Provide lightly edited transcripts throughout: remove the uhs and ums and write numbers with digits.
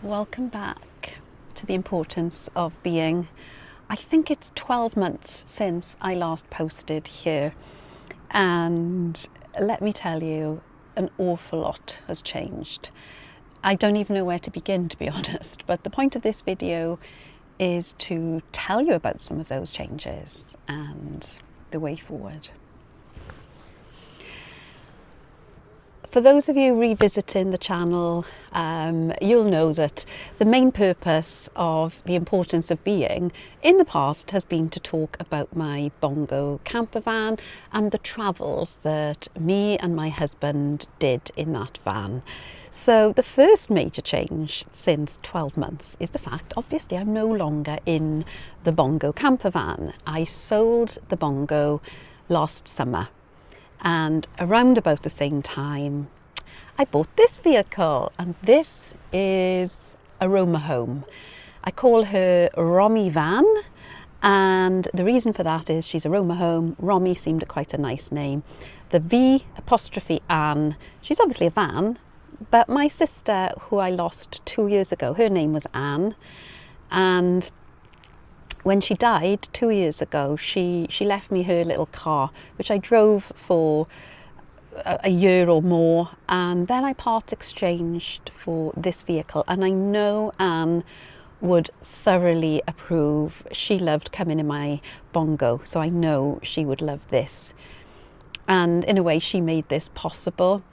Welcome back to the importance of being. I think it's 12 months since I last posted here, and let me tell you, an awful lot has changed. I don't even know where to begin, to be honest, but the point of this video is to tell you about some of those changes and the way forward. For those of you revisiting the channel, you'll know that the main purpose of the importance of being in the past has been to talk about my bongo camper van and the travels that me and my husband did in that van. So the first major change since 12 months is the fact, obviously, I'm no longer in the bongo camper van. I sold the bongo last summer. And around about the same time, I bought this vehicle, and this is a Romahome. I call her Romi V'Anne, and the reason for that is she's a Romahome. Romi seemed quite a nice name. The V apostrophe Anne, she's obviously a van, but my sister, who I lost 2 years ago, her name was Anne, and when she died 2 years ago, she left me her little car, which I drove for a year or more, and then I part exchanged for this vehicle. And I know Anne would thoroughly approve. She loved coming in my bongo, so I know she would love this. And in a way, she made this possible.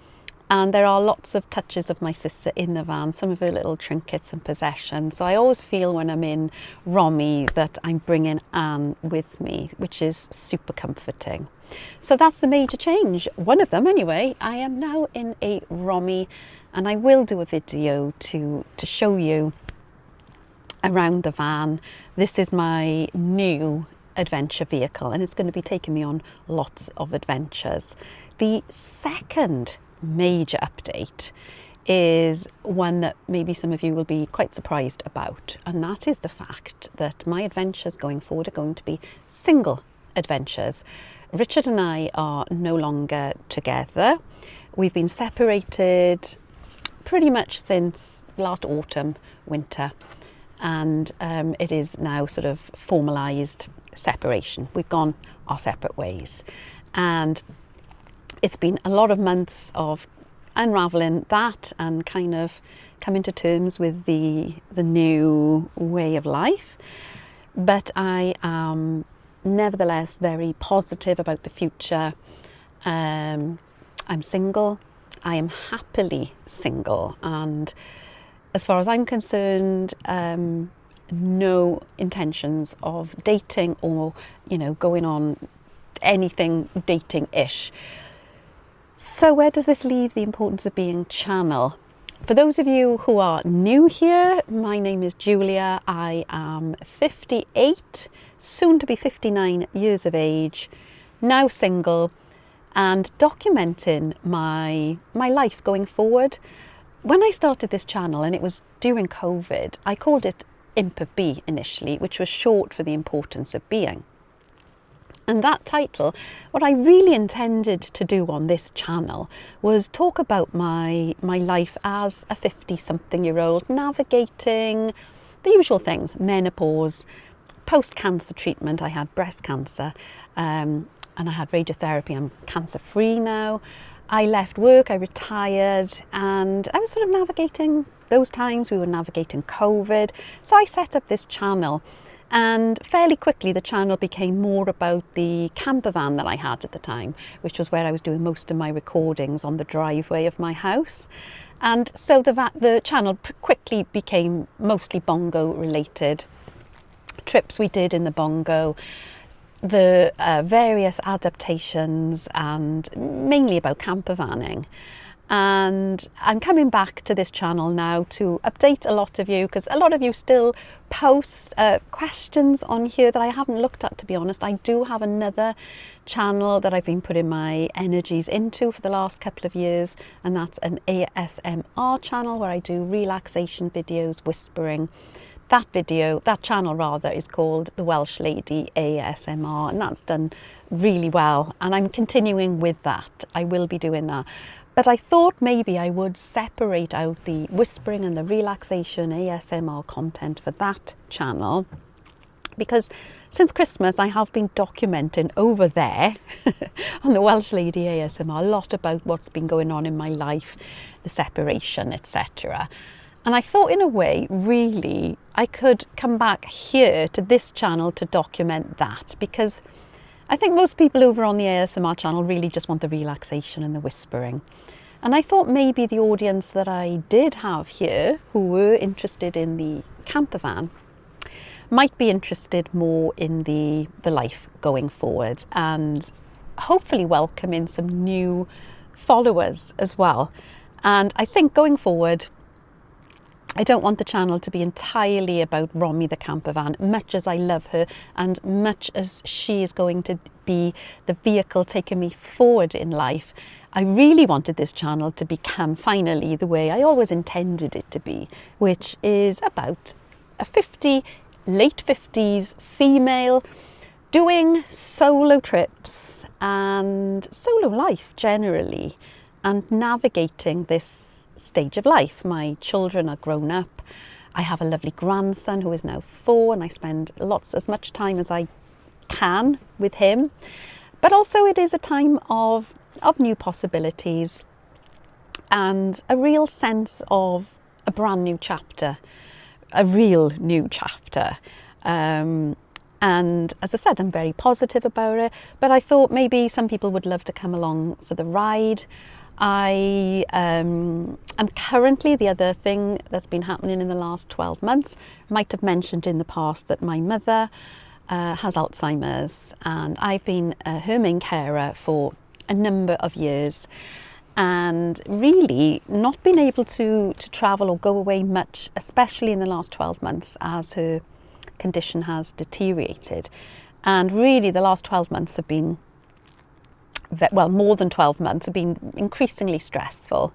And there are lots of touches of my sister in the van, some of her little trinkets and possessions. So I always feel when I'm in Romi that I'm bringing Anne with me, which is super comforting. So that's the major change. One of them anyway. I am now in a Romi, and I will do a video to show you around the van. This is my new adventure vehicle, and it's going to be taking me on lots of adventures. The second major update is one that maybe some of you will be quite surprised about, and that is the fact that my adventures going forward are going to be single adventures. Richard and I are no longer together. We've been separated pretty much since last autumn, winter, and it is now sort of formalised separation. We've gone our separate ways, and it's been a lot of months of unravelling that and kind of coming to terms with the new way of life. But I am nevertheless very positive about the future. I'm single. I am happily single, and as far as I'm concerned, no intentions of dating or, going on anything dating-ish. So where does this leave the importance of being channel? For those of you who are new here, my name is Julia. I am 58, soon to be 59 years of age, now single, and documenting my life going forward. When I started this channel, and it was during COVID, I called it Imp of Be initially, which was short for the importance of being. And that title, what I really intended to do on this channel was talk about my life as a 50-something-year-old, navigating the usual things: menopause, post-cancer treatment. I had breast cancer, and I had radiotherapy. I'm cancer-free now. I left work, I retired, and I was sort of navigating those times. We were navigating COVID. So I set up this channel. And fairly quickly, the channel became more about the camper van that I had at the time, which was where I was doing most of my recordings, on the driveway of my house. And so the channel quickly became mostly bongo related. Trips we did in the bongo, the various adaptations, and mainly about camper vanning. And I'm coming back to this channel now to update a lot of you, because a lot of you still post questions on here that I haven't looked at, to be honest. I do have another channel that I've been putting my energies into for the last couple of years, and that's an ASMR channel where I do relaxation videos, whispering. That channel rather, is called The Welsh Lady ASMR, and that's done really well, and I'm continuing with that. I will be doing that. But I thought maybe I would separate out the whispering and the relaxation ASMR content for that channel, because since Christmas I have been documenting over there on the Welsh Lady ASMR a lot about what's been going on in my life, the separation, etc. And I thought in a way, really, I could come back here to this channel to document that, because I think most people over on the ASMR channel really just want the relaxation and the whispering. And I thought maybe the audience that I did have here, who were interested in the campervan, might be interested more in the life going forward, and hopefully welcome in some new followers as well. And I think going forward, I don't want the channel to be entirely about Romi the campervan, much as I love her and much as she is going to be the vehicle taking me forward in life. I really wanted this channel to become finally the way I always intended it to be, which is about a late 50s female doing solo trips and solo life generally, and navigating this stage of life. My children are grown up. I have a lovely grandson who is now 4, and I spend as much time as I can with him. But also it is a time of new possibilities and a real sense of a brand new chapter, a real new chapter. And as I said, I'm very positive about it, but I thought maybe some people would love to come along for the ride. I am currently, the other thing that's been happening in the last 12 months, might have mentioned in the past that my mother has Alzheimer's, and I've been her main carer for a number of years, and really not been able to travel or go away much, especially in the last 12 months as her condition has deteriorated. And really the last 12 months have been, well, more than 12 months have been increasingly stressful.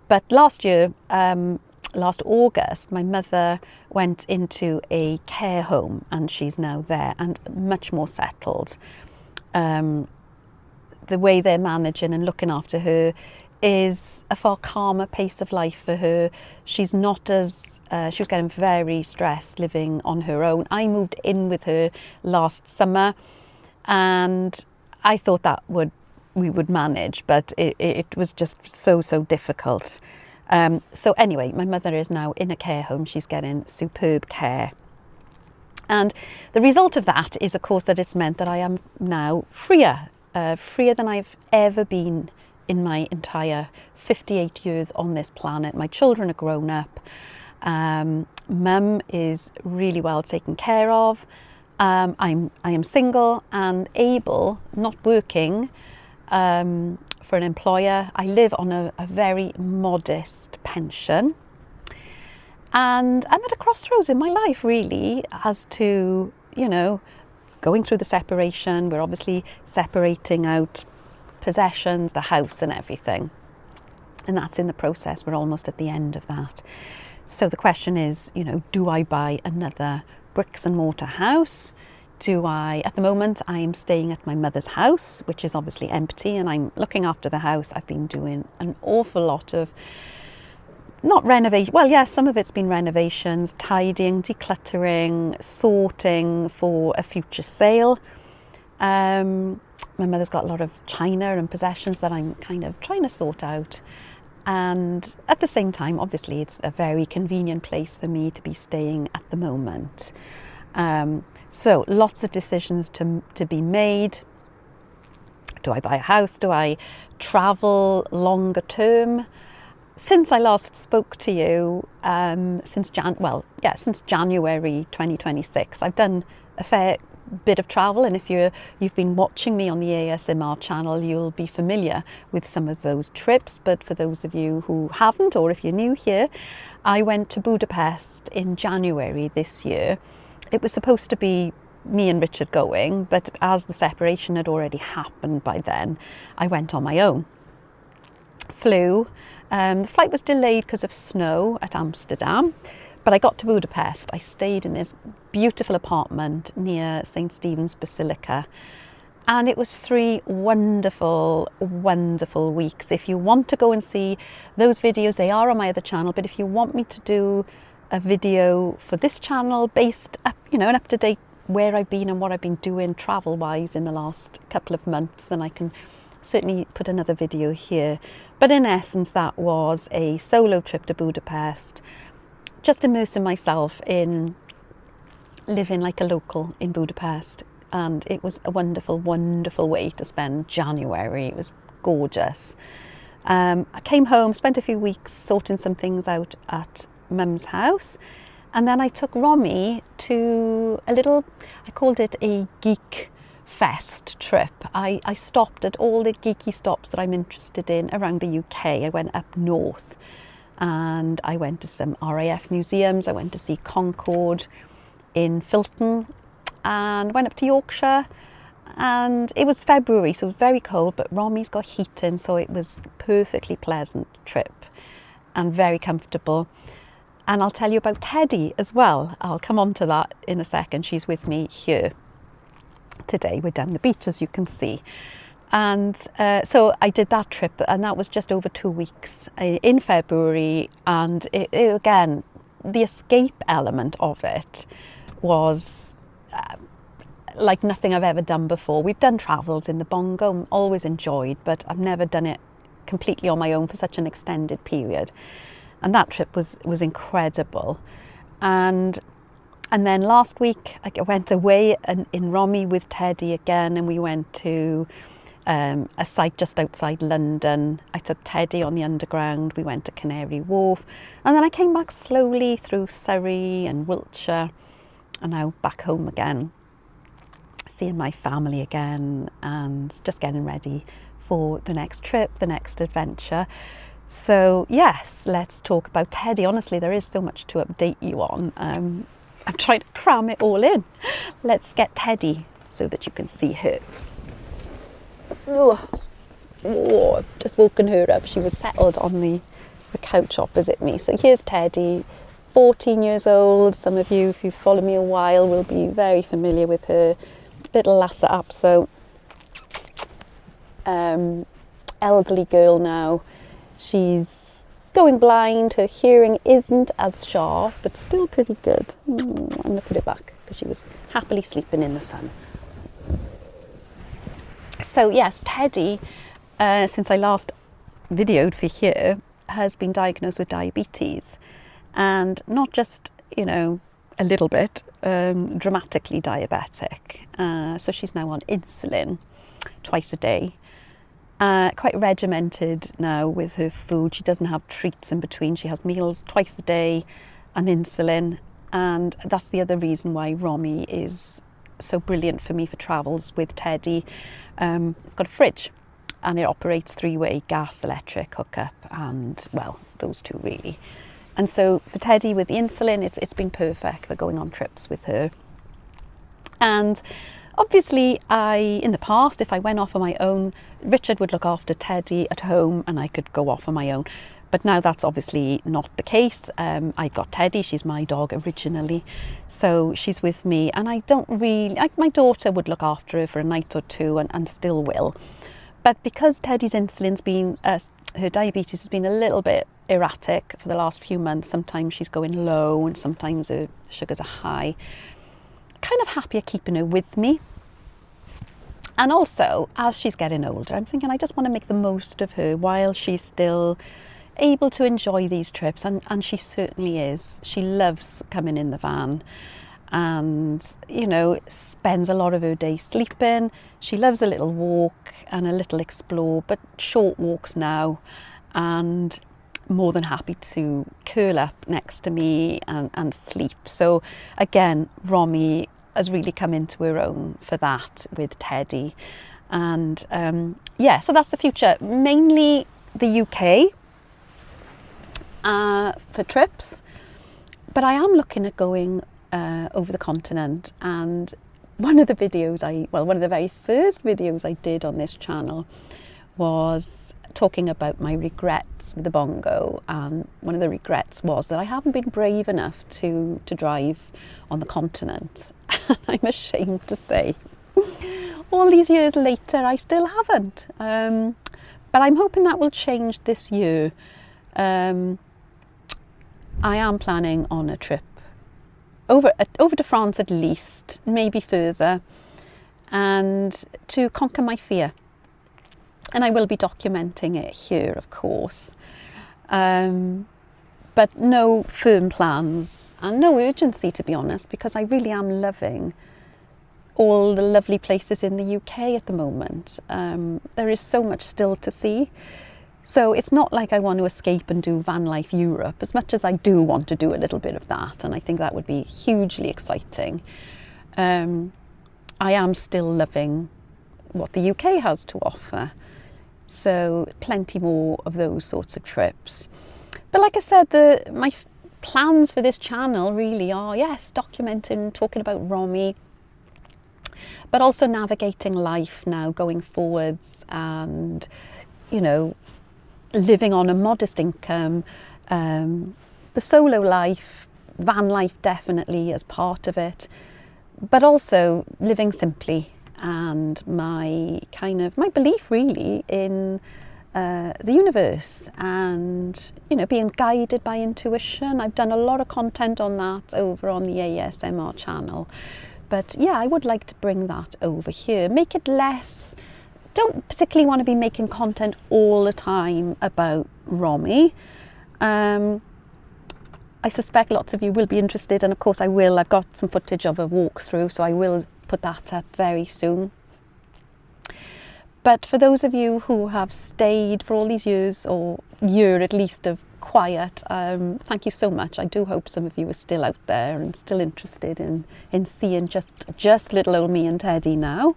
But last year, last August, my mother went into a care home, and she's now there and much more settled. The way they're managing and looking after her is a far calmer pace of life for her. She's not as, she was getting very stressed living on her own. I moved in with her last summer, and I thought that we would manage, but it was just so difficult. So anyway, my mother is now in a care home. She's getting superb care. And the result of that is, of course, that it's meant that I am now freer than I've ever been in my entire 58 years on this planet. My children are grown up. Mum is really well taken care of. I am single and able, not working for an employer. I live on a very modest pension. And I'm at a crossroads in my life, really, as to, going through the separation. We're obviously separating out possessions, the house and everything. And that's in the process. We're almost at the end of that. So the question is, do I buy another bricks and mortar house? At the moment, I'm staying at my mother's house, which is obviously empty, and I'm looking after the house. I've been doing an awful lot of, not renovation, well, yes, some of it's been renovations, tidying, decluttering, sorting for a future sale. My mother's got a lot of china and possessions that I'm kind of trying to sort out. And at the same time, obviously, it's a very convenient place for me to be staying at the moment. So lots of decisions to be made. Do I buy a house? Do I travel longer term? Since I last spoke to you, since January 2026, I've done a fair bit of travel, and if you've been watching me on the ASMR channel, you'll be familiar with some of those trips. But for those of you who haven't, or if you're new here, I went to Budapest in January this year. It was supposed to be me and Richard going, but as the separation had already happened by then, I went on my own. Flew. The flight was delayed because of snow at Amsterdam, but I got to Budapest. I stayed in this beautiful apartment near St. Stephen's Basilica, And it was 3 wonderful, wonderful weeks. If you want to go and see those videos, they are on my other channel. But if you want me to do a video for this channel based up, an up-to-date where I've been and what I've been doing travel-wise in the last couple of months, then I can certainly put another video here. But in essence, that was a solo trip to Budapest, just immersing myself in living like a local in Budapest. And it was a wonderful, wonderful way to spend January. It was gorgeous. I came home, spent a few weeks sorting some things out at Mum's house. And then I took Romi to a little, I called it a geek fest trip. I stopped at all the geeky stops that I'm interested in around the UK. I went up north and I went to some RAF museums. I went to see Concorde in Filton, and went up to Yorkshire, and it was February, so it was very cold, but Romi's got heating, so it was a perfectly pleasant trip and very comfortable. And I'll tell you about Teddy as well. I'll come on to that in a second. She's with me here today. We're down the beach, as you can see. And so I did that trip, and that was just over 2 weeks in February. And it again, the escape element of it was like nothing I've ever done before. We've done travels in the Bongo, always enjoyed, but I've never done it completely on my own for such an extended period. And that trip was incredible. And then last week I went away in Romi with Teddy again, and we went to a site just outside London. I took Teddy on the underground. We went to Canary Wharf, and then I came back slowly through Surrey and Wiltshire, and now back home again, seeing my family again and just getting ready for the next trip, the next adventure. So yes, let's talk about Teddy. Honestly, there is so much to update you on. I'm trying to cram it all in. Let's get Teddy so that you can see her. Oh, I've just woken her up. She was settled on the couch opposite me. So here's Teddy, 14 years old. Some of you, if you follow me a while, will be very familiar with her. Little Lhasa Apso, elderly girl now. She's going blind. Her hearing isn't as sharp, but still pretty good. I'm going to put it back because she was happily sleeping in the sun. So yes, Teddy, since I last videoed for here, has been diagnosed with diabetes. And not just, a little bit, dramatically diabetic. So she's now on insulin twice a day. Quite regimented now with her food. She doesn't have treats in between. She has meals twice a day and insulin. And that's the other reason why Romi is so brilliant for me for travels with Teddy. It's got a fridge and it operates 3-way gas, electric hookup, and well, those two really. And so for Teddy with the insulin, it's been perfect for going on trips with her. And obviously in the past, if I went off on my own, Richard would look after Teddy at home and I could go off on my own. But now that's obviously not the case. I've got Teddy, she's my dog originally, so she's with me, and I don't really, my daughter would look after her for a night or two and still will. But because Teddy's insulin's been, her diabetes has been a little bit erratic for the last few months, sometimes she's going low and sometimes her sugars are high, kind of happier keeping her with me. And also, as she's getting older, I'm thinking I just want to make the most of her while she's still able to enjoy these trips, and she certainly is. She loves coming in the van and, spends a lot of her day sleeping. She loves a little walk and a little explore, but short walks now, and more than happy to curl up next to me and sleep. So again, Romi has really come into her own for that with Teddy. And so that's the future. Mainly the UK for trips, but I am looking at going over the continent. And one of the very first videos I did on this channel was talking about my regrets with the Bongo, and one of the regrets was that I haven't been brave enough to drive on the continent. I'm ashamed to say, all these years later, I still haven't. But I'm hoping that will change this year. I am planning on a trip over to France at least, maybe further, and to conquer my fear. And I will be documenting it here, of course. But no firm plans and no urgency, to be honest, because I really am loving all the lovely places in the UK at the moment. There is so much still to see. So it's not like I want to escape and do van life Europe, as much as I do want to do a little bit of that, and I think that would be hugely exciting. I am still loving what the UK has to offer. So plenty more of those sorts of trips. But like I said, my plans for this channel really are, yes, documenting, talking about Romi, but also navigating life now going forwards and, you know, living on a modest income, the solo life, van life definitely as part of it, but also living simply, and my belief really in the universe, and, you know, being guided by intuition. I've done a lot of content on that over on the ASMR channel, but yeah, I would like to bring that over here, make it less. Don't particularly want to be making content all the time about Romi. I suspect lots of you will be interested, and of course I will. I've got some footage of a walkthrough, so I will put that up very soon. But for those of you who have stayed for all these years, or year at least of quiet, thank you so much. I do hope some of you are still out there and still interested in seeing just little old me and Teddy now.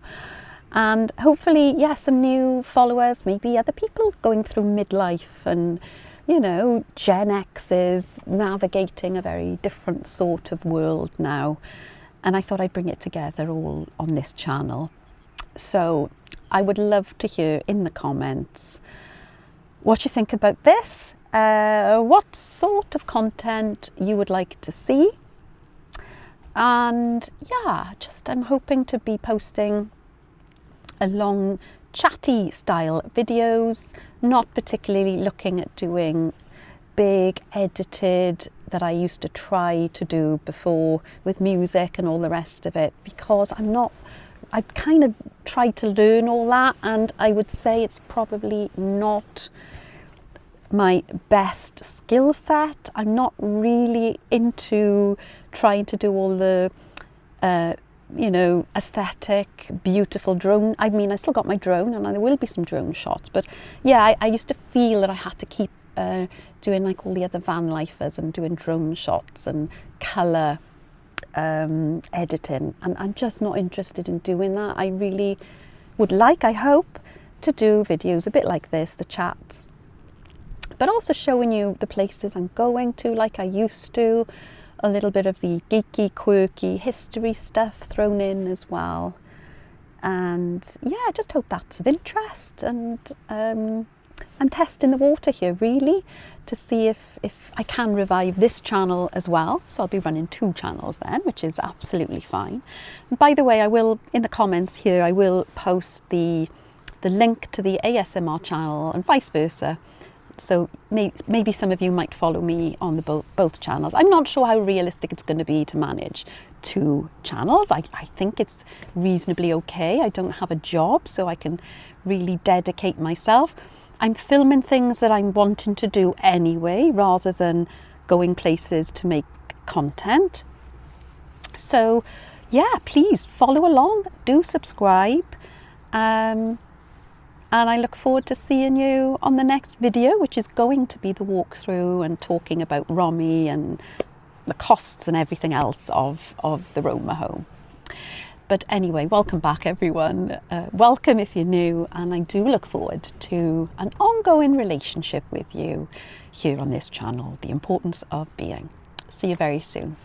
And hopefully, yeah, some new followers, maybe other people going through midlife and, you know, Gen X's navigating a very different sort of world now. And I thought I'd bring it together all on this channel. So I would love to hear in the comments what you think about this, what sort of content you would like to see. And yeah, I'm hoping to be posting a long chatty style videos, not particularly looking at doing big edited that I used to try to do before with music and all the rest of it, because I've kind of tried to learn all that, and I would say it's probably not my best skill set. I'm not really into trying to do all the you know, aesthetic, beautiful drone. I mean, I still got my drone, and there will be some drone shots, but yeah, I used to feel that I had to keep doing like all the other van lifers and doing drone shots and colour editing, and I'm just not interested in doing that. I really would like, I hope, to do videos a bit like this, the chats, but also showing you the places I'm going to like I used to. A little bit of the geeky, quirky history stuff thrown in as well. And yeah, I just hope that's of interest. And I'm testing the water here really to see if I can revive this channel as well. So I'll be running 2 channels then, which is absolutely fine. And by the way, I will, in the comments here, I will post the link to the ASMR channel and vice versa. So maybe some of you might follow me on the both channels. I'm not sure how realistic it's going to be to manage 2 channels. I think it's reasonably okay. I don't have a job, so I can really dedicate myself. I'm filming things that I'm wanting to do anyway, rather than going places to make content. So yeah, please follow along, do subscribe. And I look forward to seeing you on the next video, which is going to be the walkthrough and talking about Romi and the costs and everything else of the Romahome. But anyway, welcome back everyone. Welcome if you're new, and I do look forward to an ongoing relationship with you here on this channel, The Importance of Being. See you very soon.